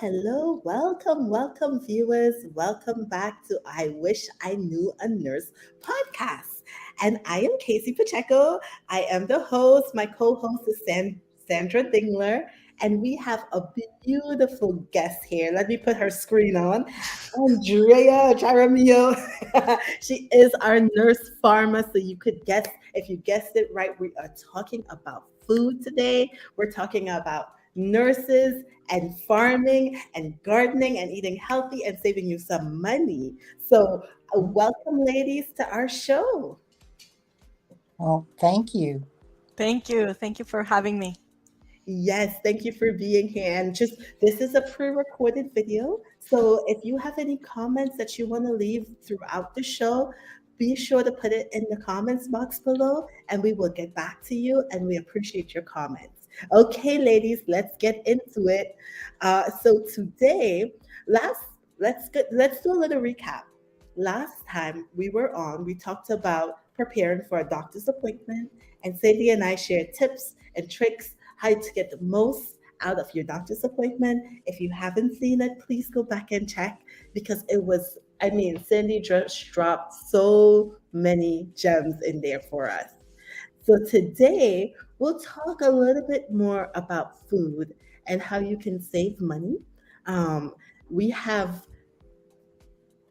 hello. Welcome, viewers. Welcome back to I Wish I Knew a Nurse podcast. And I am Casey Pacheco. I am the host. My co host is Sandra Dingler. And we have a beautiful guest here. Let me put her screen on. Andrea Jaramillo. She is our nurse pharma. So you could guess, if you guessed it right, we are talking about food today. We're talking about nurses and farming and gardening and eating healthy and saving you some money. So, welcome, ladies, to our show. Well, thank you. Thank you. Thank you for having me. Yes, thank you for being here. And just this is a pre-recorded video. So if you have any comments that you want to leave throughout the show, be sure to put it in the comments box below and we will get back to you and we appreciate your comments. Okay, ladies, let's get into it. So today, last let's do a little recap. Last time we were on, we talked about preparing for a doctor's appointment, and Sadie and I shared tips and tricks how to get the most out of your doctor's appointment. If you haven't seen it, please go back and check because it was, I mean, Cindy just dropped so many gems in there for us. So today we'll talk a little bit more about food and how you can save money. Um, we have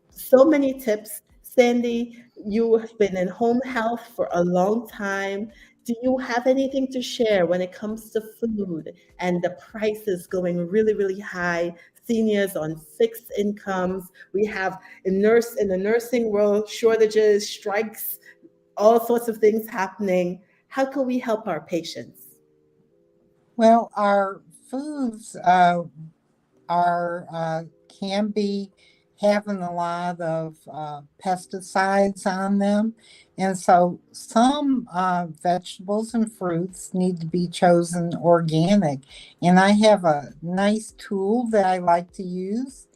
so many tips. Sandy, you have been in home health for a long time. Do you have anything to share when it comes to food and the prices going really, really high? Seniors on fixed incomes. We have in the nursing world shortages, strikes, all sorts of things happening. How can we help our patients? Well, our foods are can be having a lot of pesticides on them, and so some vegetables and fruits need to be chosen organic. And I have a nice tool that I like to use,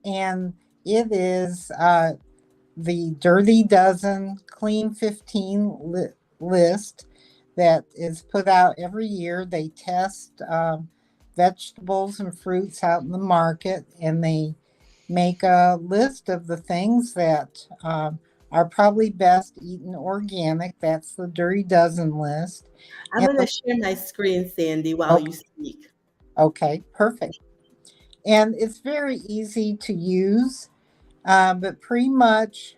and it is the Dirty Dozen Clean 15 list that is put out every year. They test vegetables and fruits out in the market, and they make a list of the things that are probably best eaten organic. That's the Dirty Dozen list. I'm And going to share my screen, Sandy, while you okay, speak. okay, perfect. And it's very easy to use. But pretty much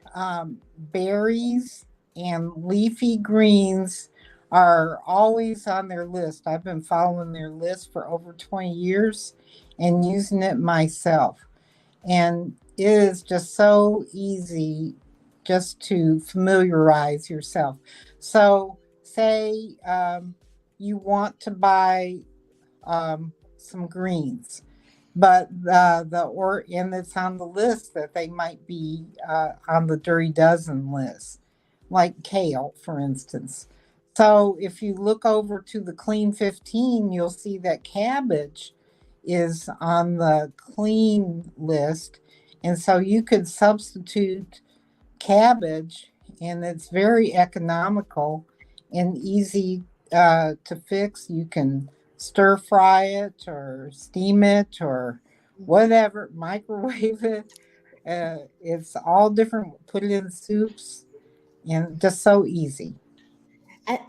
berries and leafy greens are always on their list. I've been following their list for over 20 years and using it myself. And it is just so easy just to familiarize yourself. So, say you want to buy some greens, but and it's on the list that they might be on the Dirty Dozen list, like kale, for instance. So if you look over to the Clean 15, you'll see that cabbage is on the clean list, and so you could substitute cabbage, and it's very economical and easy to fix. You can stir fry it or steam it or whatever, microwave it. It's all different. Put it in soups, and just so easy.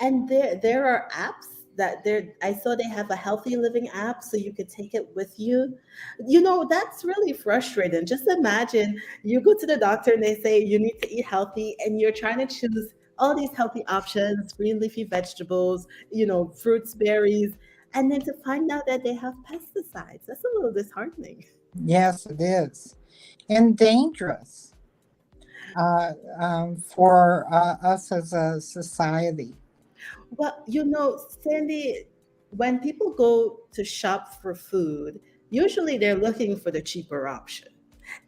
And there are apps that there I saw they have a healthy living app so you could take it with you. You know, that's really frustrating. Just imagine you go to the doctor and they say you need to eat healthy and you're trying to choose all these healthy options, green leafy vegetables, fruits, berries, and then to find out that they have pesticides. That's a little disheartening. Yes, it is, and dangerous for us as a society. Well, Sandy, when people go to shop for food, usually they're looking for the cheaper option.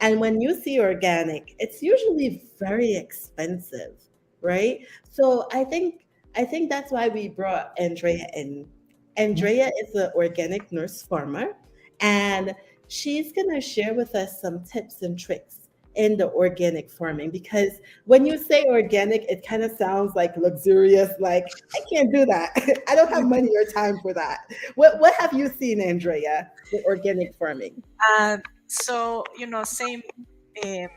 And when you see organic, it's usually very expensive, right? So I think that's why we brought Andrea in. Andrea is an organic nurse farmer, and she's gonna share with us some tips and tricks in the organic farming? Because when you say organic, it kind of sounds like luxurious, like I can't do that. I don't have money or time for that. What have you seen, Andrea, with organic farming? Uh, so, same, um,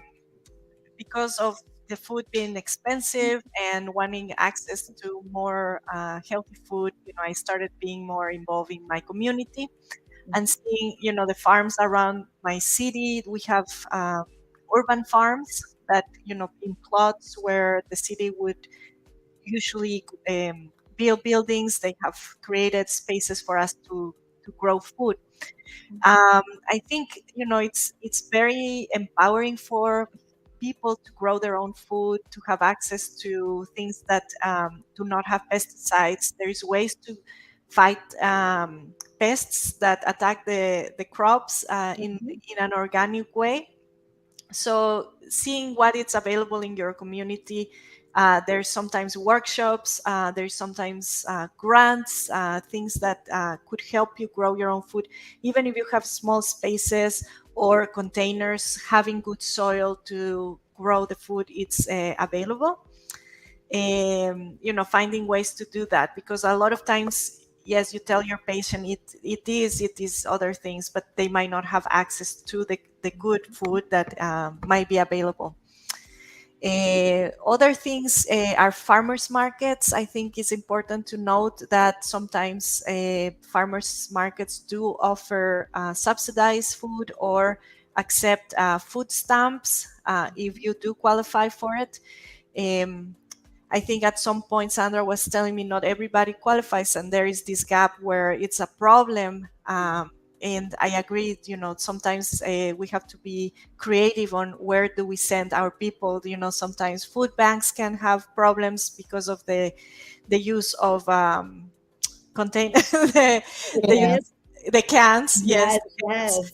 because of the food being expensive and wanting access to more healthy food, I started being more involved in my community and seeing, the farms around my city. We have urban farms that, in plots where the city would usually build buildings. They have created spaces for us to grow food. I think it's very empowering for people to grow their own food, to have access to things that do not have pesticides. There's ways to fight pests that attack the crops in an organic way. So seeing what is available in your community, there's sometimes workshops, there's sometimes grants, things that could help you grow your own food. Even if you have small spaces or containers, having good soil to grow the food, it's available. Finding ways to do that, because a lot of times, yes, you tell your patient it is other things, but they might not have access to the good food that might be available. Other things are farmers markets. I think it's important to note that sometimes farmers markets do offer subsidized food or accept food stamps if you do qualify for it. I think at some point Sandra was telling me not everybody qualifies, and there is this gap where it's a problem. And I agree, sometimes we have to be creative on where do we send our people. Sometimes food banks can have problems because of the use of contain Yeah. the cans. Yes, Yes, yes.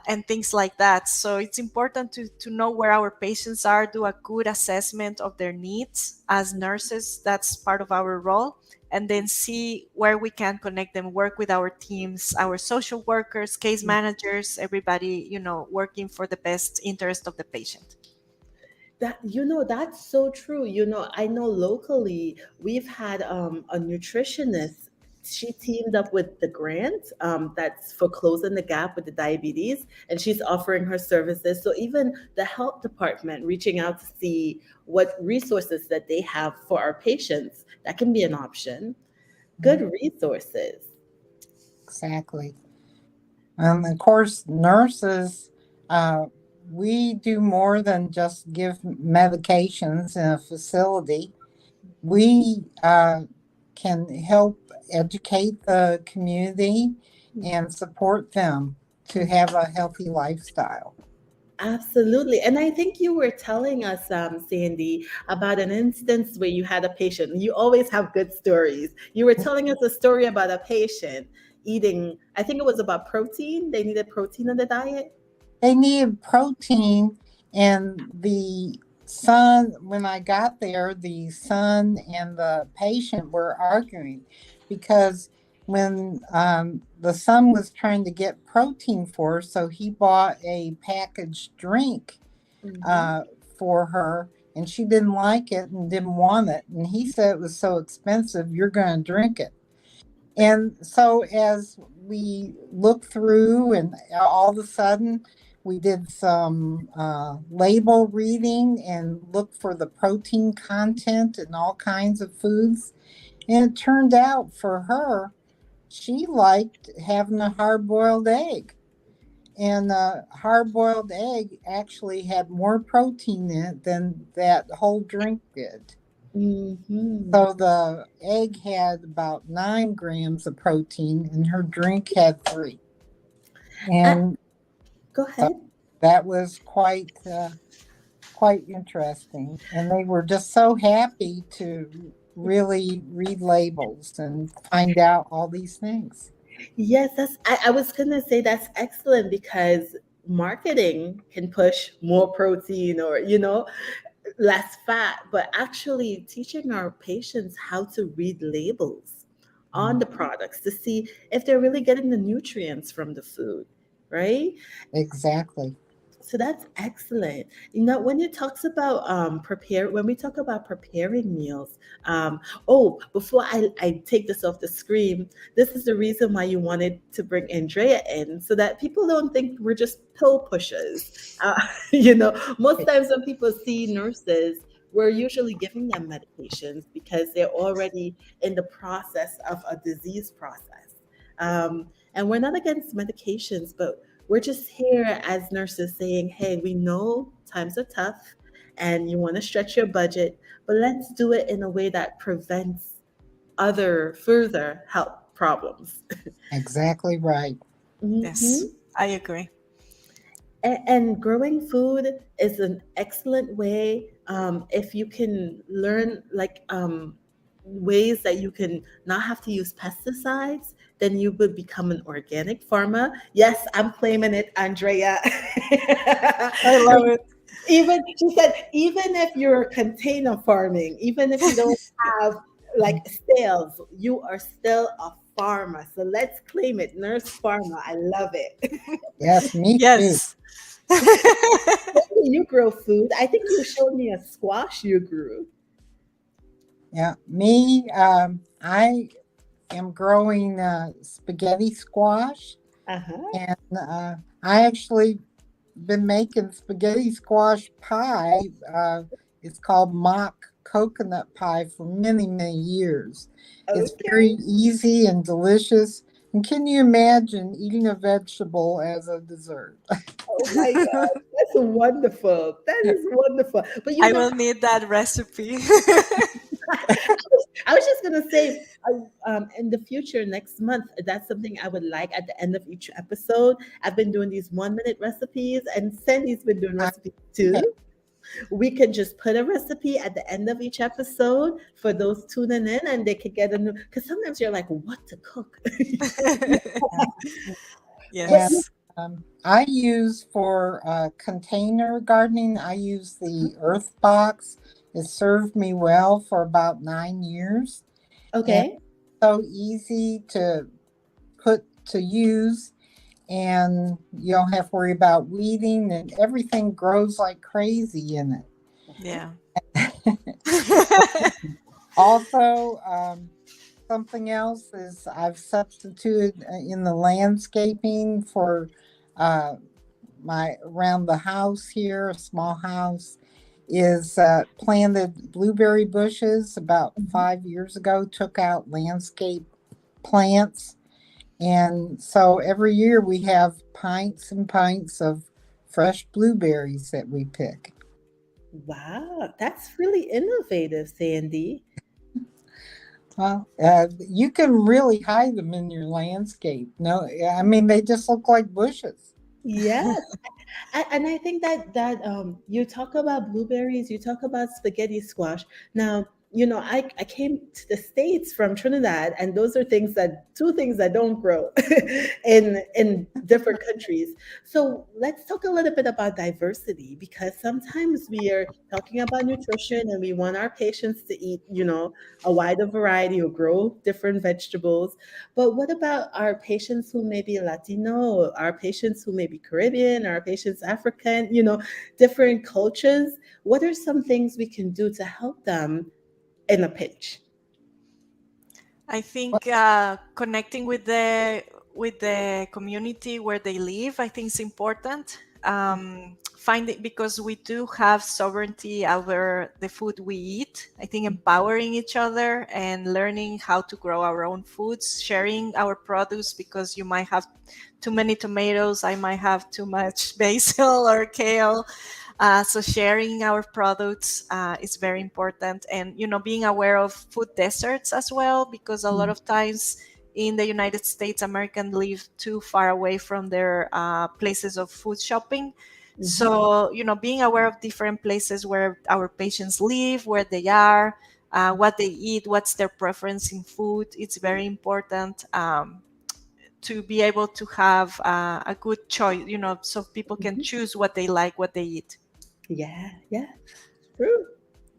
and things like that. So it's important to know where our patients are, do a good assessment of their needs. As nurses, that's part of our role. And then see where we can connect them, work with our teams, our social workers, case managers, everybody, working for the best interest of the patient. That's so true. I know locally we've had a nutritionist. She teamed up with the grant that's for closing the gap with the diabetes, and she's offering her services. So even the health department reaching out to see what resources that they have for our patients, that can be an option. Good resources. Exactly. And of course, nurses, uh, we do more than just give medications in a facility. We can help educate the community and support them to have a healthy lifestyle. Absolutely. And I think you were telling us, Sandy, about an instance where you had a patient. You always have good stories. You were telling us a story about a patient eating, I think it was about protein. They needed protein in the diet. They needed protein, and the son, when I got there, the son and the patient were arguing because when the son was trying to get protein for her, so he bought a packaged drink Mhm. uh, for her, and she didn't like it and didn't want it. And he said it was so expensive, you're going to drink it. And so as we looked through, and all of a sudden, we did some label reading and looked for the protein content in all kinds of foods. And it turned out for her, she liked having a hard boiled egg. And a hard boiled egg actually had more protein in it than that whole drink did. Mhm. So the egg had about 9 grams of protein, and her drink had 3. Uh, And Go so ahead. that was quite interesting. And they were just so happy to really read labels and find out all these things. Yes, I was gonna say that's excellent because marketing can push more protein or, less fat, but actually teaching our patients how to read labels on the products to see if they're really getting the nutrients from the food, right? Exactly. So that's excellent. When it talks about when we talk about preparing meals, before I take this off the screen, this is the reason why you wanted to bring Andrea in, so that people don't think we're just pill pushers. Most times when people see nurses, we're usually giving them medications because they're already in the process of a disease process. And we're not against medications, but we're just here as nurses saying, hey, we know times are tough and you want to stretch your budget, but let's do it in a way that prevents other further health problems. Exactly right. Yes, Mhm. I agree. And growing food is an excellent way, if you can learn like ways that you can not have to use pesticides, then you would become an organic farmer. Yes, I'm claiming it, Andrea. I love it. Even she said, even if you're container farming, even if you don't have like sales, you are still a farmer. So let's claim it, nurse farmer. I love it. Yes, me too. Yes. You grow food. I think you showed me a squash you grew. Yeah, me. I am growing spaghetti squash, Uh-huh. and I actually been making spaghetti squash pie. It's called mock coconut pie for many, many years. It's very Okay. easy and delicious. And can you imagine eating a vegetable as a dessert? Oh my God. That's wonderful. That is wonderful. But I will need that recipe. I was just gonna say, in the future, next month, that's something I would like at the end of each episode. I've been doing these 1 minute recipes, and Sandy's been doing recipes too. We could just put a recipe at the end of each episode for those tuning in, and they could get a new. Because sometimes you're like, what to cook? But And Yes. I use for container gardening, I use the Earth Box. It served me well for about 9 years. And okay. so easy to put to use, and you don't have to worry about weeding, and everything grows like crazy in Yeah. it. Also, something else is I've substituted in the landscaping for uh, my around the house here, a small house, is planted blueberry bushes about Mhm. 5 years ago, took out landscape plants. And so every year we have pints and pints of fresh blueberries that we pick. Wow, that's really innovative, Sandy. Well, you can really hide them in your landscape. No, I mean, they just look like bushes. Yes. And I think that you talk about blueberries, you talk about spaghetti squash. Now, I came to the States from Trinidad, and those are two things that don't grow in different countries. So let's talk a little bit about diversity, because sometimes we are talking about nutrition and we want our patients to eat, a wider variety or grow different vegetables. But what about our patients who may be Latino, our patients who may be Caribbean, our patients African, different cultures? What are some things we can do to help them in a pinch? I Well, think connecting with the community where they live, I think is important. Finding, because we do have sovereignty over the food we eat. I think empowering each other and learning how to grow our own foods, sharing our produce, because you might have too many tomatoes, I might have too much basil or kale. So sharing our products is very important, and being aware of food deserts as well, because a lot of times in the United States, Americans live too far away from their places of food shopping. Mhm. So being aware of different places where our patients live, where they are, what they eat, what's their preference in food, it's very important. To be able to have a good choice, so people can Mhm. choose what they like, what they eat. Yeah, yeah, true.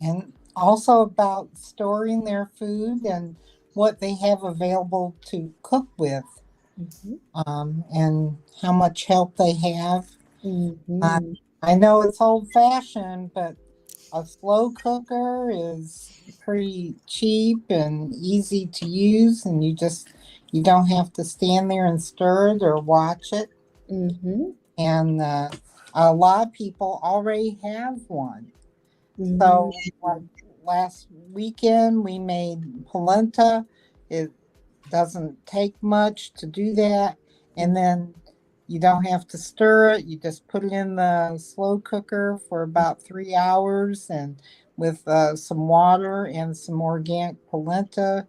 and also about storing their food and what they have available to cook with, Mhm. and how much help they have. Mhm. I know it's old fashioned, but a slow cooker is pretty cheap and easy to use, and you don't have to stand there and stir it or watch it. Mhm. And a lot of people already have one. Mm. So like last weekend we made polenta. It doesn't take much to do that. And then you don't have to stir it. You just put it in the slow cooker for about 3 hours and with some water and some organic polenta.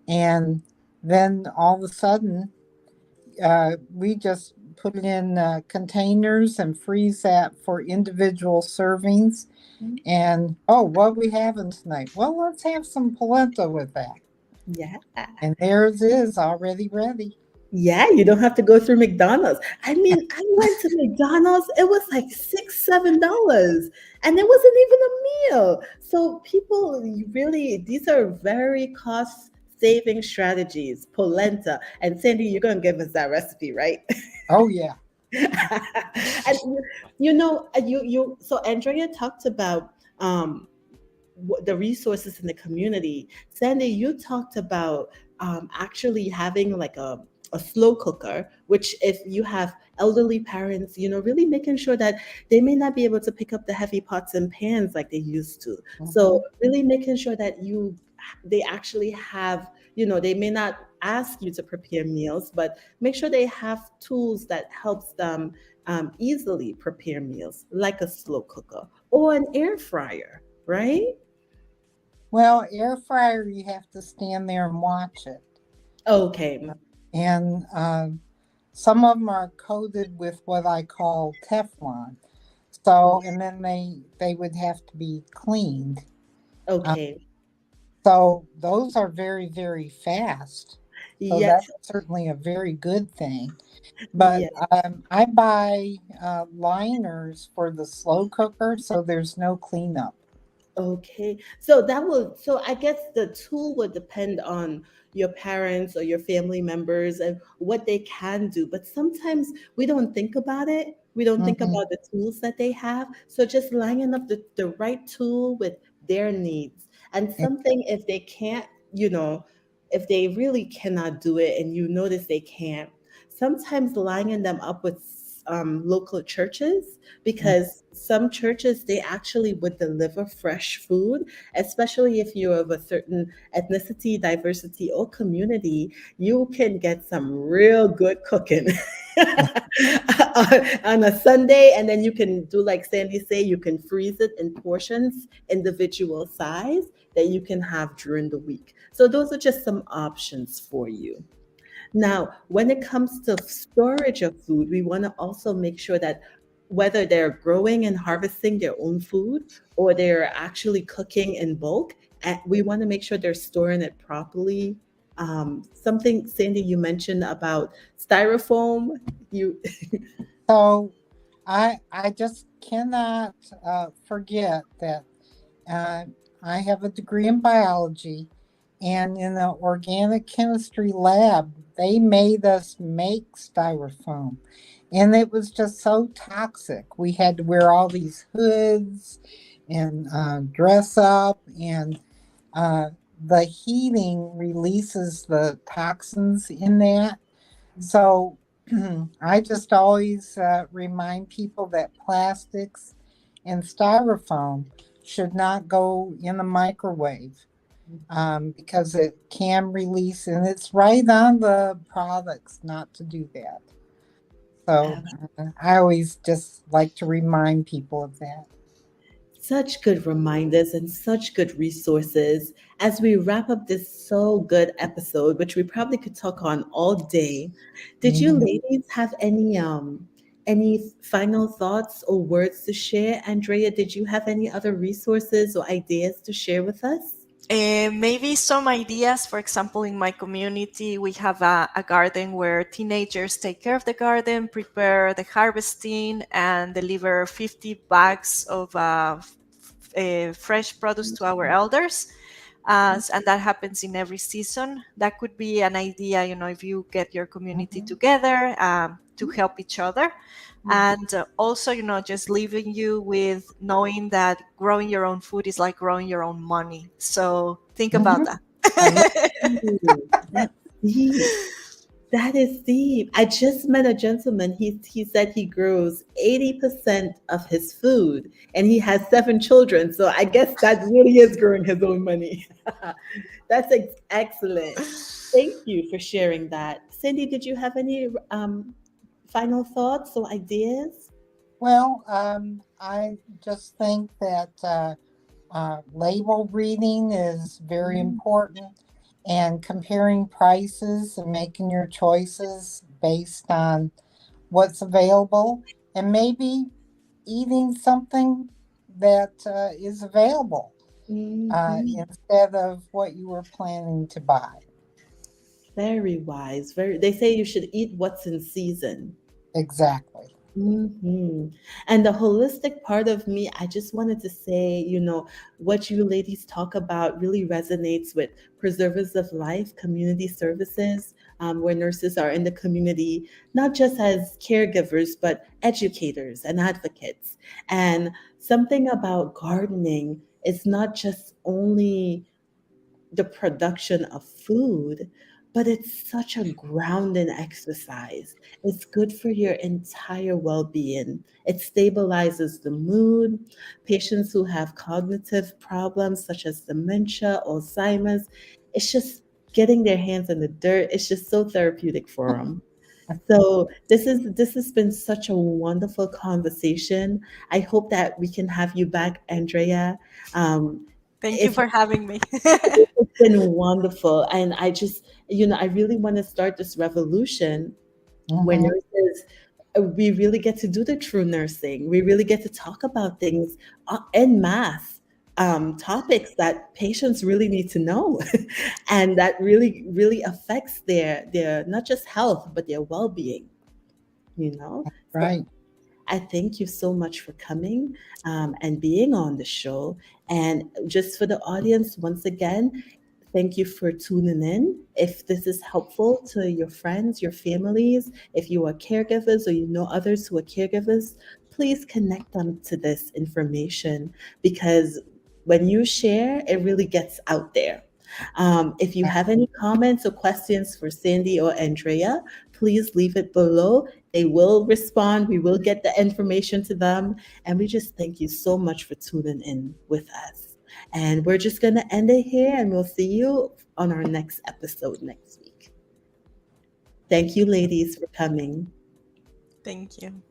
And then all of a sudden, we just put it in containers and freeze that for individual servings. And oh, what are we having tonight? Well, let's have some polenta with that. Yeah. And there's it is already ready. Yeah, you don't have to go through McDonald's. I mean, I went to McDonald's, it was like $6, $7, and it wasn't even a meal. So people really, these are very cost saving strategies. Polenta. And Sandy, you're gonna give us that recipe, right? Oh yeah. And so Andrea talked about the resources in the community. Sandy, you talked about actually having like a slow cooker, which if you have elderly parents, really making sure that they may not be able to pick up the heavy pots and pans like they used to. So Mhm. really making sure that they actually have, they may not ask you to prepare meals, but make sure they have tools that helps them easily prepare meals, like a slow cooker or an air fryer, right? Well, air fryer, you have to stand there and watch it. Okay. And some of them are coated with what I call Teflon. So, and then they would have to be cleaned. Uh, Okay. so those are very, very fast. So Yes. that's certainly a very good thing. But Yes. I buy liners for the slow cooker, so there's no cleanup. Okay. So I guess the tool would depend on your parents or your family members and what they can do. But sometimes we don't think about it. We don't think Hmm. about the tools that they have. So just lining up the right tool with their needs. And something if they can't, if they really cannot do it and you notice they can't, sometimes lining them up with local churches, because some churches they actually would deliver fresh food, especially if you're of a certain ethnicity, diversity, or community. You can get some real good cooking on a Sunday, and then you can do like Sandy say, you can freeze it in portions, individual size that you can have during the week. So those are just some options for you. Now, when it comes to storage of food, we want to also make sure that whether they're growing and harvesting their own food or they're actually cooking in bulk, we want to make sure they're storing it properly. Something, Sandy, you mentioned about styrofoam. You So I just cannot forget that uh, I have a degree in biology, and in the organic chemistry lab, they made us make styrofoam, and it was just so toxic. We had to wear all these hoods and dress up, and uh, the heating releases the toxins in that. So I just always remind people that plastics and styrofoam should not go in the microwave because it can release, and it's right on the products not to do that. So I always just like to remind people of that. Such good reminders and such good resources as we wrap up this so good episode, which we probably could talk on all day. Did you Mhm. ladies have any final thoughts or words to share? Andrea, did you have any other resources or ideas to share with us? Maybe some ideas. For example, in my community, we have a garden where teenagers take care of the garden, prepare the harvesting, and deliver 50 bags of fresh produce to our elders. And that happens in every season. That could be an idea, if you get your community Mhm. together. to help each other. And also, just leaving you with knowing that growing your own food is like growing your own money. So think about that. Ooh, that's deep. That is deep. I just met a gentleman. He said he grows 80% of his food and he has 7 children. So I guess that really is growing his own money. That's excellent. Thank you for sharing that. Cindy, did you have any final thoughts or ideas? Well, I just think that label reading is very important, and comparing prices and making your choices based on what's available, and maybe eating something that is available Mhm. instead of what you were planning to buy. Very wise. Very. They say you should eat what's in season. Exactly. And the holistic part of me, I just wanted to say, what you ladies talk about really resonates with Preservers of Life community services, where nurses are in the community, not just as caregivers, but educators and advocates. And something about gardening is not just only the production of food, but it's such a grounding exercise. It's good for your entire well being. It stabilizes the mood. Patients who have cognitive problems such as dementia, Alzheimer's, it's just getting their hands in the dirt. It's just so therapeutic for them. So this has been such a wonderful conversation. I hope that we can have you back, Andrea. Thank you If for having me. It's been wonderful. And I just, I really want to start this revolution where Mhm. nurses, we really get to do the true nursing. We really get to talk about things en masse, topics that patients really need to know and that really, really affects their not just health, but their well-being, you know? So Right. I thank you so much for coming and being on the show. And just for the audience, once again, thank you for tuning in. If this is helpful to your friends, your families, if you are caregivers or you know others who are caregivers, please connect them to this information because when you share, it really gets out there. If you have any comments or questions for Sandy or Andrea, please leave it below. They will respond. We will get the information to them. And we just thank you so much for tuning in with us. And we're just going to end it here and we'll see you on our next episode next week. Thank you, ladies, for coming. Thank you.